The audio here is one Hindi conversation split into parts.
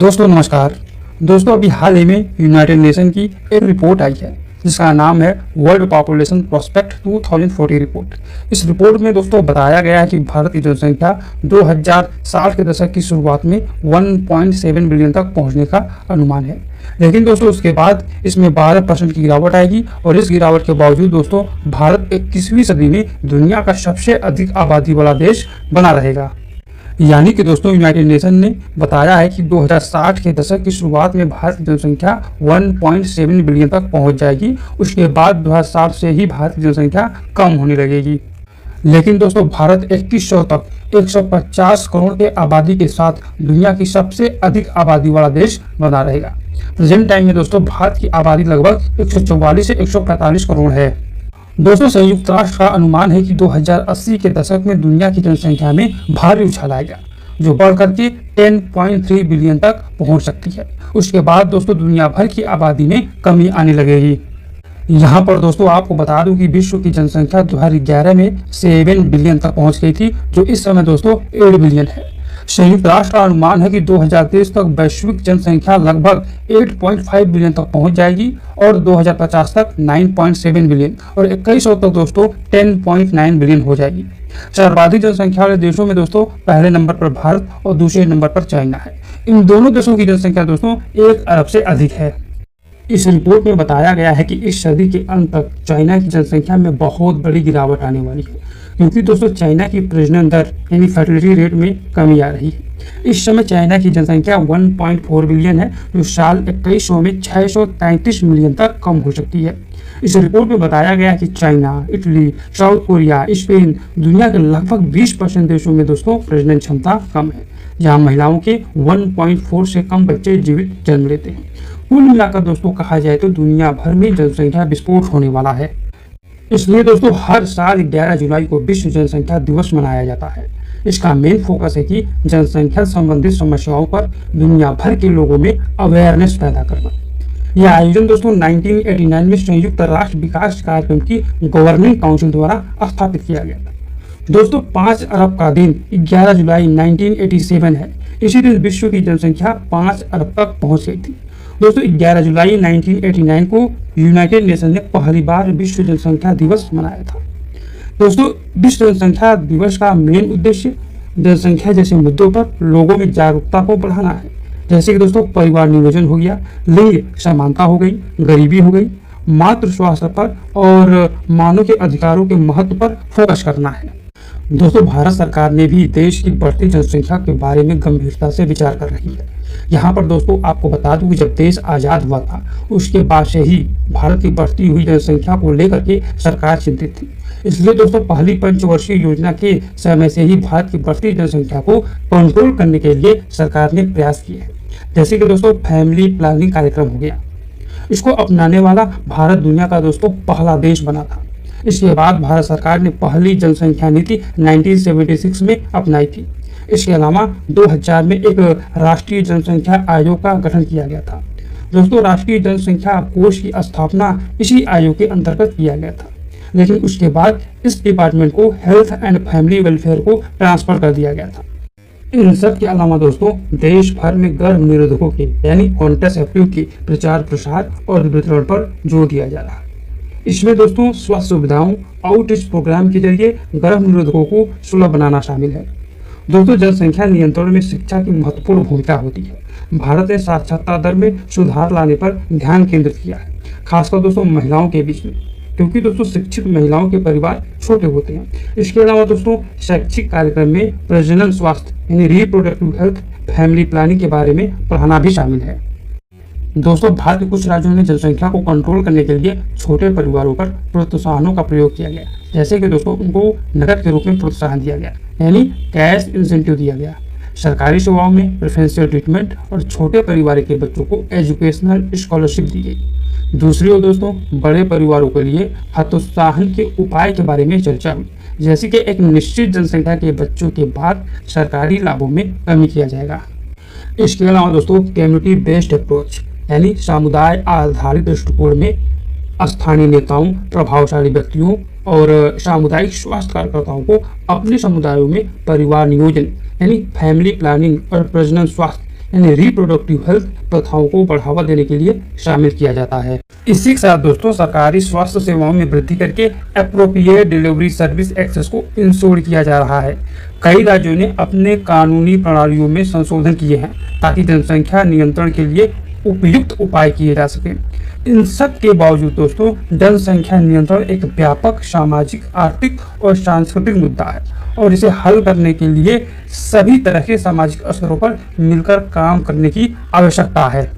दोस्तों नमस्कार। दोस्तों अभी हाल ही में यूनाइटेड नेशन की एक रिपोर्ट आई है जिसका नाम है वर्ल्ड पॉपुलेशन प्रोस्पेक्ट 2040 रिपोर्ट। इस रिपोर्ट में दोस्तों बताया गया है कि भारत की जनसंख्या 2060 के दशक की शुरुआत में 1.7 बिलियन तक पहुंचने का अनुमान है। लेकिन दोस्तों उसके बाद इसमें 12% की गिरावट आएगी और इस गिरावट के बावजूद दोस्तों भारत 21वीं सदी में दुनिया का सबसे अधिक आबादी वाला देश बना रहेगा। यानी कि दोस्तों यूनाइटेड नेशन ने बताया है कि 2060 के दशक की शुरुआत में भारत की जनसंख्या 1.7 बिलियन तक पहुंच जाएगी। उसके बाद 2060 से ही भारत की जनसंख्या कम होने लगेगी। लेकिन दोस्तों भारत 2100 तक 150 करोड़ के आबादी के साथ दुनिया की सबसे अधिक आबादी वाला देश बना रहेगा। प्रेजेंट टाइम में दोस्तों भारत की आबादी लगभग 144 से 145 करोड़ है। दोस्तों संयुक्त राष्ट्र का अनुमान है कि 2080 के दशक में दुनिया की जनसंख्या में भारी उछाल आएगा जो बढ़कर के 10.3 बिलियन तक पहुंच सकती है। उसके बाद दोस्तों दुनिया भर की आबादी में कमी आने लगेगी। यहाँ पर दोस्तों आपको बता दूं कि विश्व की जनसंख्या 2011 में 7 बिलियन तक पहुंच गई थी जो इस समय दोस्तों 8 बिलियन है। संयुक्त राष्ट्र का अनुमान है कि 2030 तक वैश्विक जनसंख्या लगभग 8.5 बिलियन तक पहुंच जाएगी और 2050 तक 9.7 बिलियन और 2100 तक दोस्तों 10.9 बिलियन हो जाएगी। सर्वाधिक जनसंख्या वाले देशों में दोस्तों पहले नंबर पर भारत और दूसरे नंबर पर चाइना है। इन दोनों देशों की जनसंख्या दोस्तों 1 अरब से अधिक है। इस रिपोर्ट में बताया गया है कि इस सदी के अंत तक चाइना की जनसंख्या में बहुत बड़ी गिरावट आने वाली है क्योंकि दोस्तों चाइना की प्रजनन दर यानी फर्टिलिटी रेट में कमी आ रही है। इस समय चाइना की जनसंख्या 1.4 बिलियन है जो साल 2100 में 633 मिलियन तक कम हो सकती है। इस रिपोर्ट में बताया गया है कि China, Italy, south Korea, Spain दुनिया के लगभग 20% देशों में दोस्तों प्रजनन क्षमता कम है जहाँ महिलाओं के 1.4 से कम बच्चे जीवित जन्म लेते हैं। कुल मिलाकर दोस्तों कहा जाए तो दुनिया भर में जनसंख्या विस्फोट होने वाला है। इसलिए दोस्तों हर साल 11 जुलाई को विश्व जनसंख्या दिवस मनाया जाता है। इसका मेन फोकस है कि जनसंख्या संबंधित समस्याओं पर दुनिया भर के लोगों में अवेयरनेस पैदा करना। यह आयोजन दोस्तों 1989 में संयुक्त राष्ट्र विकास कार्यक्रम की गवर्निंग काउंसिल द्वारा स्थापित किया गया था। दोस्तों 5 अरब का दिन 11 जुलाई 1987 है। इसी दिन विश्व की जनसंख्या 5 अरब तक पहुंच गई थी। दोस्तों 11 जुलाई 1989 को यूनाइटेड नेशन ने पहली बार विश्व जनसंख्या दिवस मनाया था। दोस्तों विश्व जनसंख्या दिवस का मेन उद्देश्य जनसंख्या जैसे मुद्दों पर लोगों में जागरूकता को बढ़ाना है। जैसे कि दोस्तों परिवार नियोजन हो गया, लिंग समानता हो गई, गरीबी हो गई, मातृ स्वास्थ्य पर और मानव के अधिकारों के महत्व पर फोकस करना है। दोस्तों भारत सरकार ने भी देश की बढ़ती जनसंख्या के बारे में गंभीरता से विचार कर रही है। यहाँ पर दोस्तों आपको बता दूं कि जब देश आजाद हुआ था उसके बाद से ही भारत की बढ़ती हुई जनसंख्या को लेकर के सरकार चिंतित थी। इसलिए दोस्तों पहली पंचवर्षीय योजना के समय से ही भारत की बढ़ती जनसंख्या को कंट्रोल करने के लिए सरकार ने प्रयास किए हैं। जैसे कि दोस्तों फैमिली प्लानिंग कार्यक्रम हो गया, इसको अपनाने वाला भारत दुनिया का दोस्तों पहला देश बना था। इसके बाद भारत सरकार ने पहली जनसंख्या नीति 1976 में अपनाई थी। इसके अलावा 2000 में एक राष्ट्रीय जनसंख्या आयोग का गठन किया गया था। दोस्तों राष्ट्रीय जनसंख्या कोष की स्थापना इसी आयोग के अंतर्गत किया गया था, लेकिन उसके बाद इस डिपार्टमेंट को हेल्थ एंड फैमिली वेलफेयर को ट्रांसफर कर दिया गया था। इन सब के अलावा दोस्तों देश भर में गर्भ निरोधकों के यानी कॉन्ट्रासेप्टिव के प्रचार प्रसार और वितरण पर जोर दिया जा रहा है। इसमें दोस्तों स्वास्थ्य सुविधाओं आउटरीच प्रोग्राम के जरिए गर्भ निरोधकों को सुलभ बनाना शामिल है। दोस्तों जनसंख्या नियंत्रण में शिक्षा की महत्वपूर्ण भूमिका होती है। भारत ने साक्षरता दर में सुधार लाने पर ध्यान केंद्रित किया है, खासकर दोस्तों महिलाओं के बीच में, क्योंकि दोस्तों शिक्षित महिलाओं के परिवार छोटे होते हैं। इसके अलावा दोस्तों शैक्षिक कार्यक्रम में प्रजनन स्वास्थ्य यानी रिप्रोडक्टिव हेल्थ फैमिली प्लानिंग के बारे में पढ़ाना भी शामिल है। दोस्तों भारत के कुछ राज्यों ने जनसंख्या को कंट्रोल करने के लिए छोटे परिवारों पर प्रोत्साहनों का प्रयोग किया गया, जैसे कि दोस्तों उनको नकद के रूप में प्रोत्साहन दिया गया यानी कैश इंसेंटिव दिया गया। सरकारी सेवाओं में प्रेफरेंशियल ट्रीटमेंट और छोटे परिवार के बच्चों को एजुकेशनल स्कॉलरशिप दी गई। दूसरी ओर दोस्तों बड़े परिवारों के लिए हतोत्साहन के उपाय के बारे में चर्चा हुई, जैसे कि एक निश्चित जनसंख्या के बच्चों के बाद सरकारी लाभों में कमी किया जाएगा। इसके अलावा दोस्तों कम्युनिटी बेस्ड अप्रोच यानी समुदाय आधारित दृष्टिकोण में स्थानीय नेताओं, प्रभावशाली व्यक्तियों और सामुदायिक स्वास्थ्य कार्यकर्ताओं को अपने समुदायों में परिवार नियोजन यानी फैमिली प्लानिंग और प्रजनन स्वास्थ्य यानी रिप्रोडक्टिव हेल्थ प्रथाओं को बढ़ावा देने के लिए शामिल किया जाता है। इसी के साथ दोस्तों सरकारी स्वास्थ्य सेवाओं में वृद्धि करके एप्रोप्रिएट डिलीवरी सर्विस एक्सेस को इंश्योर किया जा रहा है। कई राज्यों ने अपने कानूनी प्रणालियों में संशोधन किए हैं ताकि जनसंख्या नियंत्रण के लिए उपयुक्त उपाय किए जा सके। इन सब के बावजूद दोस्तों जनसंख्या नियंत्रण एक व्यापक सामाजिक, आर्थिक और सांस्कृतिक मुद्दा है और इसे हल करने के लिए सभी तरह के सामाजिक स्तरों पर मिलकर काम करने की आवश्यकता है।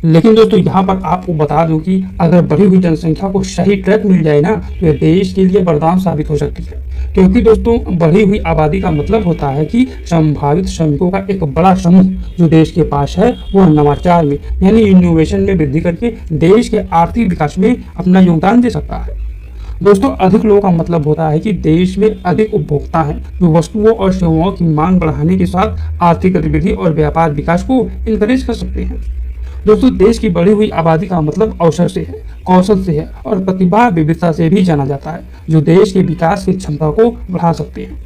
लेकिन दोस्तों यहाँ पर आपको बता दूं कि अगर बढ़ी हुई जनसंख्या को सही ट्रैक मिल जाए ना तो यह देश के लिए वरदान साबित हो सकती है, क्योंकि दोस्तों बढ़ी हुई आबादी का मतलब होता है कि संभावित श्रमिकों का एक बड़ा समूह जो देश के पास है वह नवाचार में यानी इनोवेशन में वृद्धि करके देश के आर्थिक विकास में अपना योगदान दे सकता है। दोस्तों अधिक लोगों का मतलब होता है कि देश में अधिक उपभोक्ता हैं जो वस्तुओं और सेवाओं की मांग बढ़ाने के साथ आर्थिक गतिविधि और व्यापार विकास को इंकरेज कर सकते हैं। दोस्तों देश की बढ़ी हुई आबादी का मतलब अवसर से है, कौशल से है और प्रतिभा विविधता से भी जाना जाता है जो देश के विकास की क्षमता को बढ़ा सकते हैं।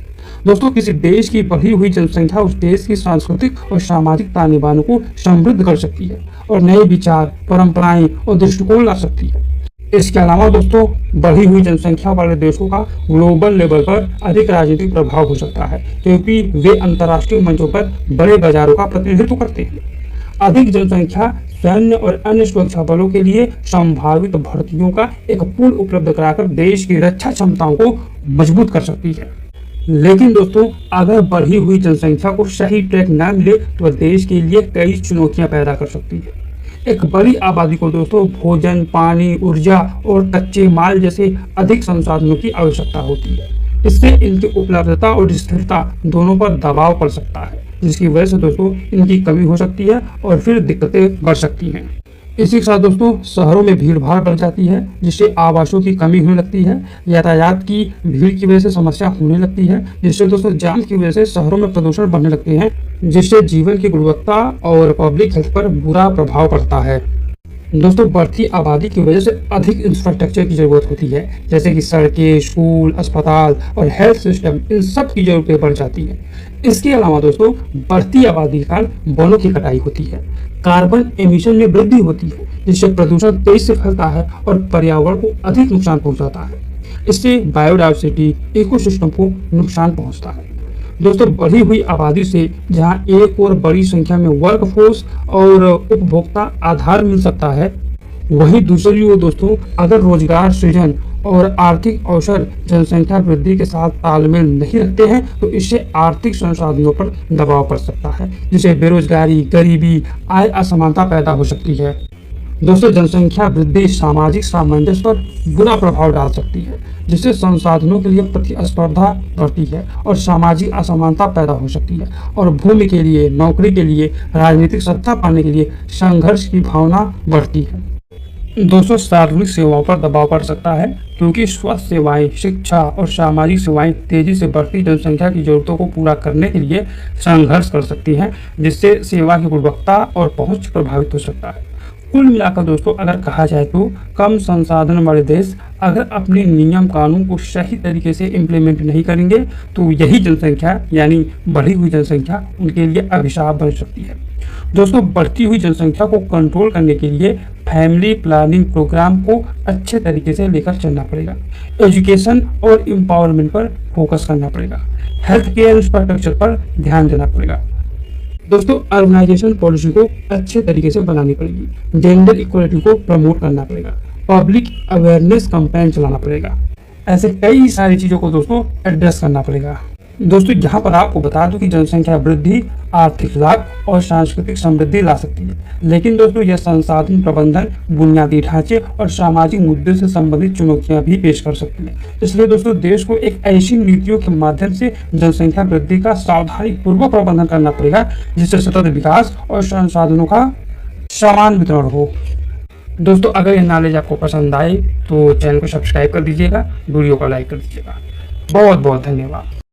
दोस्तों किसी देश की बढ़ी हुई जनसंख्या उस देश की सांस्कृतिक और सामाजिक ताने बानों को समृद्ध कर सकती है और नए विचार, परंपराएं और दृष्टिकोण ला सकती है। इसके अलावा दोस्तों बढ़ी हुई जनसंख्या वाले देशों का ग्लोबल लेवल पर अधिक राजनीतिक प्रभाव हो सकता है क्योंकि वे अंतर्राष्ट्रीय मंचों पर बड़े बाजारों का प्रतिनिधित्व करते हैं। अधिक जनसंख्या सैन्य और अन्य सुरक्षा बलों के लिए संभावित भर्तियों का एक पूल उपलब्ध कराकर देश की रक्षा क्षमताओं को मजबूत कर सकती है। लेकिन दोस्तों अगर बढ़ी हुई जनसंख्या को सही ट्रैक न मिले तो देश के लिए कई चुनौतियां पैदा कर सकती है। एक बड़ी आबादी को दोस्तों भोजन, पानी, ऊर्जा और कच्चे माल जैसे अधिक संसाधनों की आवश्यकता होती है। इससे इनकी उपलब्धता और स्थिरता दोनों पर दबाव पड़ सकता है, जिसकी वजह से दोस्तों इनकी कमी हो सकती है और फिर दिक्कतें बढ़ सकती हैं। इसी के साथ दोस्तों शहरों में भीड़ भाड़ बढ़ जाती है जिससे आवासों की कमी होने लगती है, यातायात की भीड़ की वजह से समस्या होने लगती है, जिससे दोस्तों जाम की वजह से शहरों में प्रदूषण बढ़ने लगते हैं, जिससे जीवन की गुणवत्ता और पब्लिक हेल्थ पर बुरा प्रभाव पड़ता है। दोस्तों बढ़ती आबादी की वजह से अधिक इंफ्रास्ट्रक्चर की जरूरत होती है, जैसे कि सड़कें, स्कूल, अस्पताल और हेल्थ सिस्टम, इन सब की जरूरतें बढ़ जाती है। इसके अलावा दोस्तों बढ़ती आबादी के कारण वनों की कटाई होती है, कार्बन एमिशन में वृद्धि होती है जिससे प्रदूषण तेज से फैलता है और पर्यावरण को अधिक नुकसान पहुंचाता है। इससे बायोडाइवर्सिटी, इकोसिस्टम को नुकसान पहुंचता है। दोस्तों बढ़ी हुई आबादी से जहां एक और बड़ी संख्या में वर्कफोर्स और उपभोक्ता आधार मिल सकता है, वहीं दूसरी ओर दोस्तों अगर रोजगार सृजन और आर्थिक अवसर जनसंख्या वृद्धि के साथ तालमेल नहीं रखते हैं तो इससे आर्थिक संसाधनों पर दबाव पड़ सकता है, जिससे बेरोजगारी, गरीबी, आय असमानता पैदा हो सकती है। दोस्तों जनसंख्या वृद्धि सामाजिक सामंजस्य पर बुरा प्रभाव डाल सकती है, जिससे संसाधनों के लिए प्रतिस्पर्धा बढ़ती है और सामाजिक असमानता पैदा हो सकती है और भूमि के लिए, नौकरी के लिए, राजनीतिक सत्ता पाने के लिए संघर्ष की भावना बढ़ती है। दोस्तों सार्वजनिक सेवाओं पर दबाव पड़ सकता है क्योंकि स्वास्थ्य सेवाएं, शिक्षा और सामाजिक सेवाएं तेजी से बढ़ती जनसंख्या की जरूरतों को पूरा करने के लिए संघर्ष कर सकती हैं, जिससे सेवा की गुणवत्ता और पहुंच प्रभावित हो सकता है। कुल मिलाकर दोस्तों अगर कहा जाए तो कम संसाधन वाले देश अगर अपने नियम कानून को सही तरीके से इम्प्लीमेंट नहीं करेंगे तो यही जनसंख्या यानी बढ़ी हुई जनसंख्या उनके लिए अभिशाप बन सकती है। दोस्तों बढ़ती हुई जनसंख्या को कंट्रोल करने के लिए फैमिली प्लानिंग प्रोग्राम को अच्छे तरीके से लेकर चलना पड़ेगा, एजुकेशन और एम्पावरमेंट पर फोकस करना पड़ेगा, हेल्थ केयर इंफ्रास्ट्रक्चर पर ध्यान देना पड़ेगा। दोस्तों अर्बनाइजेशन पॉलिसी को अच्छे तरीके से बनानी पड़ेगी, जेंडर इक्वलिटी को प्रमोट करना पड़ेगा, पब्लिक अवेयरनेस कैंपेन चलाना पड़ेगा। ऐसे कई सारी चीजों को दोस्तों एड्रेस करना पड़ेगा। दोस्तों यहाँ पर आपको बता दूं कि जनसंख्या वृद्धि आर्थिक लाभ और सांस्कृतिक समृद्धि ला सकती है, लेकिन दोस्तों यह संसाधन प्रबंधन, बुनियादी ढांचे और सामाजिक मुद्दों से संबंधित चुनौतियां भी पेश कर सकती है। इसलिए दोस्तों देश को एक ऐसी नीतियों के माध्यम से जनसंख्या वृद्धि का सावधानी पूर्वक प्रबंधन करना पड़ेगा जिससे सतत विकास और संसाधनों का समान वितरण हो। दोस्तों अगर यह नॉलेज आपको पसंद आए तो चैनल को सब्सक्राइब कर दीजिएगा, वीडियो को लाइक कर दीजिएगा। बहुत बहुत धन्यवाद।